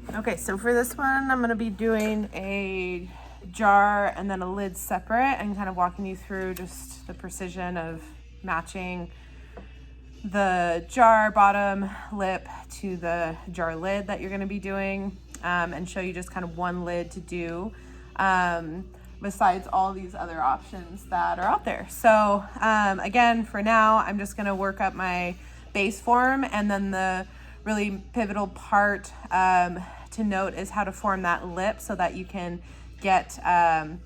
Okay, so for this one, I'm gonna be doing a jar and then a lid separate and kind of walking you through just the precision of matching the jar bottom lip to the jar lid that you're gonna be doing, and show you just kind of one lid to do, besides all these other options that are out there. So again, for now, I'm just gonna work up my base form, and then the really pivotal part to note is how to form that lip so that you can get kind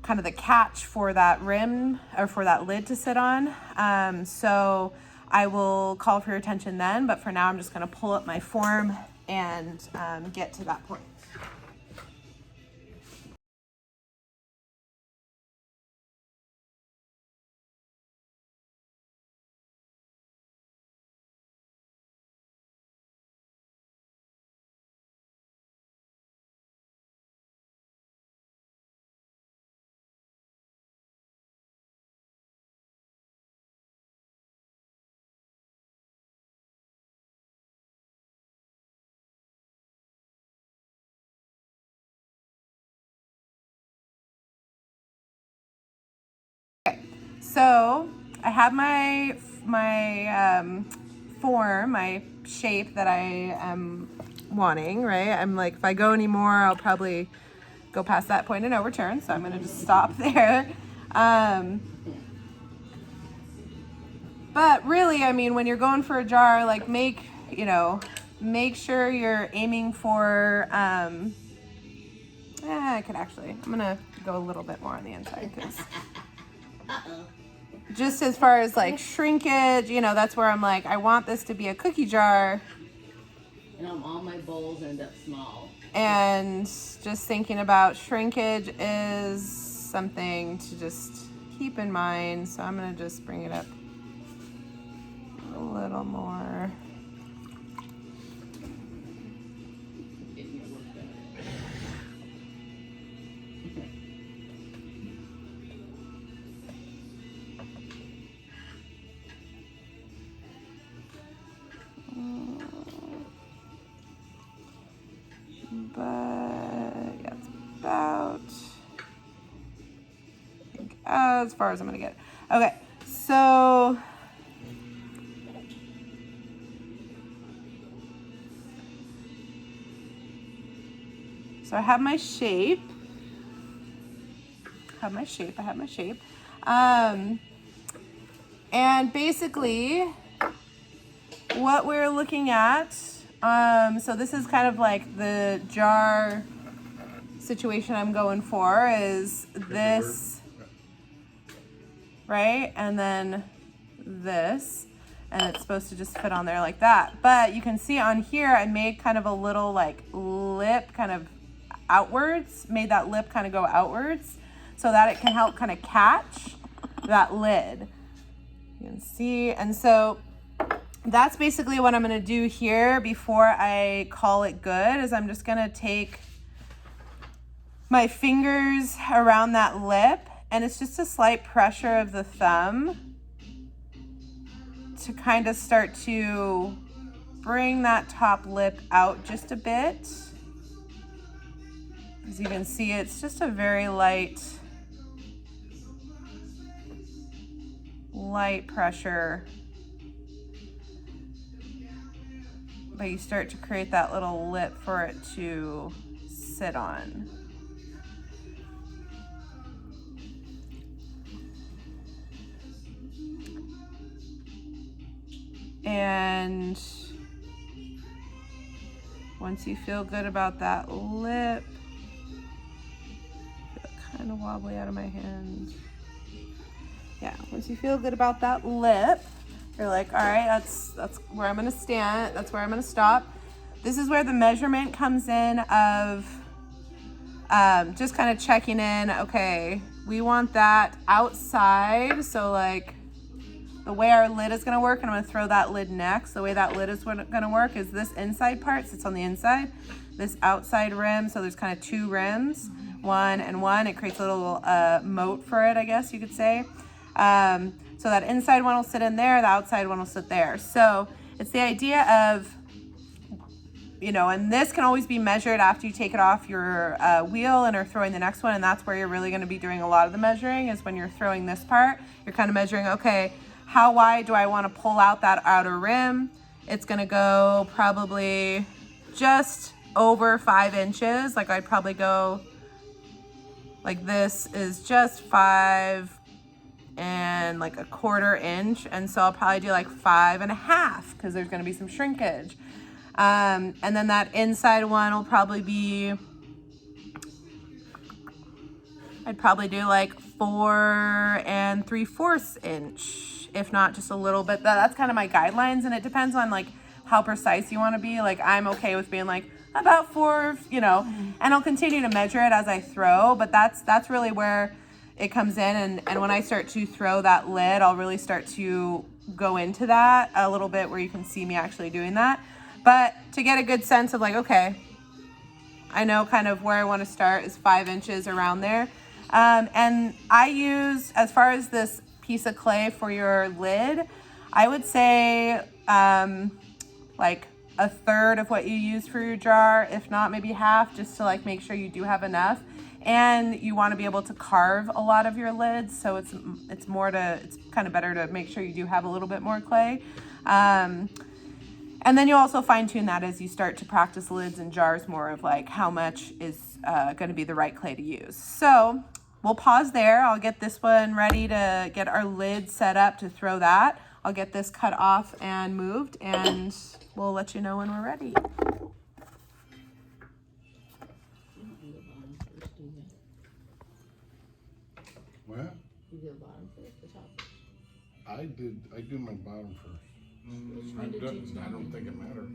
of the catch for that rim or for that lid to sit on. So I will call for your attention then, but for now I'm just going to pull up my form and get to that point. So I have my form, my shape that I am wanting, right? I'm like, if I go anymore, I'll probably go past that point of no return. So I'm going to just stop there. But really, I mean, when you're going for a jar, like make sure you're aiming for, I could actually, I'm going to go a little bit more on the inside because just as far as like shrinkage, that's where I'm like, I want this to be a cookie jar. And all my bowls end up small. And just thinking about shrinkage is something to just keep in mind. So I'm going to just bring it up a little more. But yeah, it's about, I think, as far as I'm gonna get. Okay, so I have my shape. I have my shape. And basically what we're looking at, so this is kind of like the jar situation I'm going for is this, right? And then this, and it's supposed to just fit on there like that. But you can see on here, I made kind of a little like lip kind of outwards, made that lip kind of go outwards so that it can help kind of catch that lid. You can see, and so that's basically what I'm gonna do here before I call it good, is I'm just gonna take my fingers around that lip, and it's just a slight pressure of the thumb to kind of start to bring that top lip out just a bit. As you can see, it's just a very light pressure. But you start to create that little lip for it to sit on. And once you feel good about that lip, kind of wobbly out of my hand. Yeah, once you feel good about that lip, you're like, all right, that's where I'm gonna stand, that's where I'm gonna stop. This is where the measurement comes in of just kind of checking in, okay, we want that outside, so like the way our lid is gonna work, and I'm gonna throw that lid next, the way that lid is gonna work is this inside part sits on the inside, this outside rim, so there's kind of two rims, one and one, it creates a little moat for it, I guess you could say. So that inside one will sit in there, the outside one will sit there. So it's the idea of you know, and this can always be measured after you take it off your wheel and are throwing the next one. And that's where you're really going to be doing a lot of the measuring, is when you're throwing this part. You're kind of measuring, okay, how wide do I want to pull out that outer rim? It's going to go probably just over 5 inches. Like I'd probably go like this is just 5 and like 1/4 inch. And so I'll probably do like 5.5 because there's going to be some shrinkage. And then that inside one will probably be, I'd probably do like 4 3/4 inch, if not just a little bit. That's kind of my guidelines, and it depends on like how precise you want to be. Like I'm okay with being like about 4, you know, and I'll continue to measure it as I throw, but that's really where it comes in. And when I start to throw that lid, I'll really start to go into that a little bit where you can see me actually doing that. But to get a good sense of like, okay, I know kind of where I want to start is 5 inches around there. And I use, as far as this piece of clay for your lid, I would say like 1/3 of what you use for your jar, if not maybe half, just to like make sure you do have enough. And you want to be able to carve a lot of your lids, so it's kind of better to make sure you do have a little bit more clay. And then you also fine tune that as you start to practice lids and jars more, of like how much is going to be the right clay to use. So we'll pause there. I'll get this one ready to get our lid set up to throw that. I'll get this cut off and moved, and we'll let you know when we're ready. What? You do the bottom first, the top first. I do my bottom first. I don't think it matters.